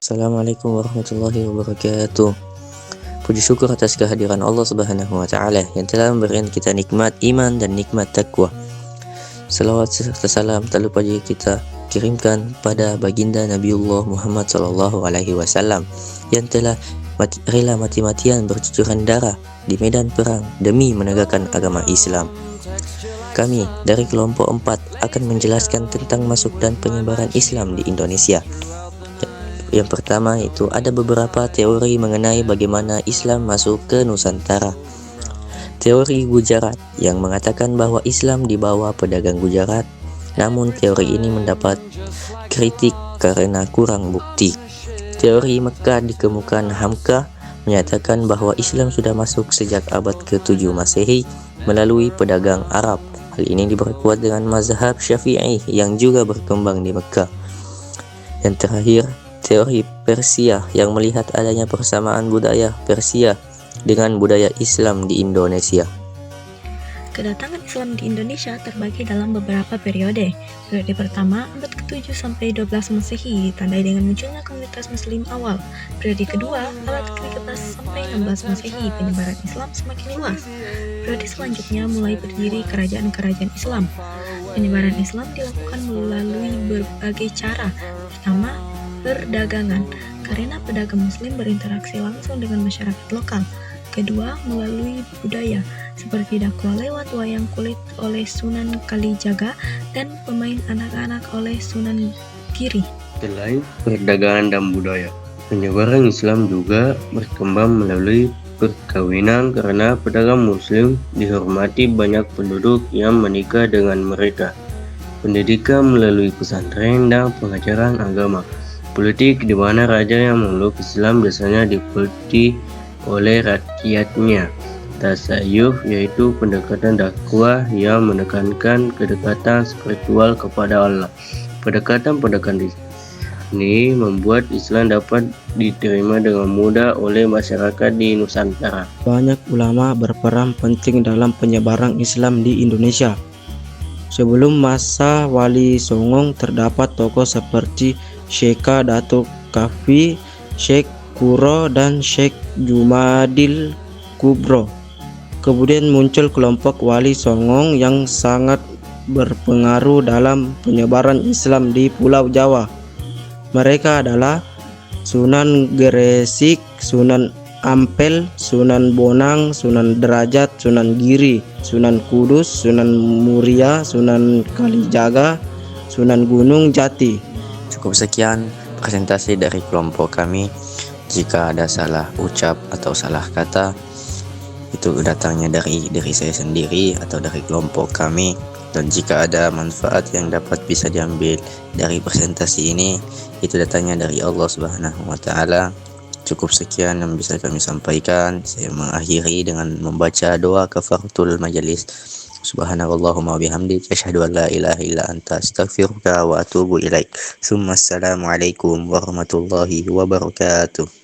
Assalamualaikum warahmatullahi wabarakatuh. Puji syukur atas kehadiran Allah Subhanahu wa taala yang telah memberikan kita nikmat iman dan nikmat takwa. Salawat serta salam tak lupa juga kita kirimkan pada baginda Nabiullah Muhammad sallallahu alaihi wasallam yang telah rela mati-matian bercucuran darah di medan perang demi menegakkan agama Islam. Kami dari kelompok 4 akan menjelaskan tentang masuk dan penyebaran Islam di Indonesia. Yang pertama itu ada beberapa teori mengenai bagaimana Islam masuk ke Nusantara. Teori Gujarat yang mengatakan bahwa Islam dibawa pedagang Gujarat, namun teori ini mendapat kritik karena kurang bukti. Teori Mekah dikemukakan Hamka menyatakan bahwa Islam sudah masuk sejak abad ke-7 Masehi melalui pedagang Arab. Hal ini diperkuat dengan mazhab Syafi'i yang juga berkembang di Mekah. Yang terakhir, teori Persia yang melihat adanya persamaan budaya Persia dengan budaya Islam di Indonesia. Kedatangan Islam di Indonesia terbagi dalam beberapa periode. Periode pertama, abad ke-7 sampai 12 Masehi, ditandai dengan munculnya komunitas muslim awal. Periode kedua, abad ke-13 sampai 16 Masehi, penyebaran Islam semakin luas. Periode selanjutnya mulai berdiri kerajaan-kerajaan Islam. Penyebaran Islam dilakukan melalui berbagai cara. Pertama, perdagangan, karena pedagang muslim berinteraksi langsung dengan masyarakat lokal. Kedua, melalui budaya, seperti dakwah lewat wayang kulit oleh Sunan Kalijaga dan pemain anak-anak oleh Sunan Giri. Selain perdagangan dan budaya, penyebaran Islam juga berkembang melalui perkawinan karena pedagang muslim dihormati banyak penduduk yang menikah dengan mereka. Pendidikan melalui pesantren dan pengajaran agama. Politik di mana raja yang memeluk Islam biasanya diikuti oleh rakyatnya. Tasawuf yaitu pendekatan dakwah yang menekankan kedekatan spiritual kepada Allah. Pendekatan-pendekatan ini membuat Islam dapat diterima dengan mudah oleh masyarakat di Nusantara. Banyak ulama berperan penting dalam penyebaran Islam di Indonesia. Sebelum masa Wali Songo terdapat tokoh seperti Syekh Datuk Kafi, Syekh Kuro, dan Syekh Jumadil Kubro. Kemudian muncul kelompok Wali Songo yang sangat berpengaruh dalam penyebaran Islam di Pulau Jawa. Mereka adalah Sunan Gresik, Sunan Ampel, Sunan Bonang, Sunan Derajat, Sunan Giri, Sunan Kudus, Sunan Muria, Sunan Kalijaga, Sunan Gunung Jati. Cukup sekian presentasi dari kelompok kami. Jika ada salah ucap atau salah kata, itu datangnya dari diri saya sendiri atau dari kelompok kami. Dan jika ada manfaat yang dapat bisa diambil dari presentasi ini, itu datangnya dari Allah Subhanahu wa taala. Cukup sekian yang bisa kami sampaikan. Saya mengakhiri dengan membaca doa kafaratul majelis. Subhanallahumma bihamdik asyhadu an la ilaha illa anta astaghfiruka wa atubu ilaik. Assalamualaikum warahmatullahi wabarakatuh.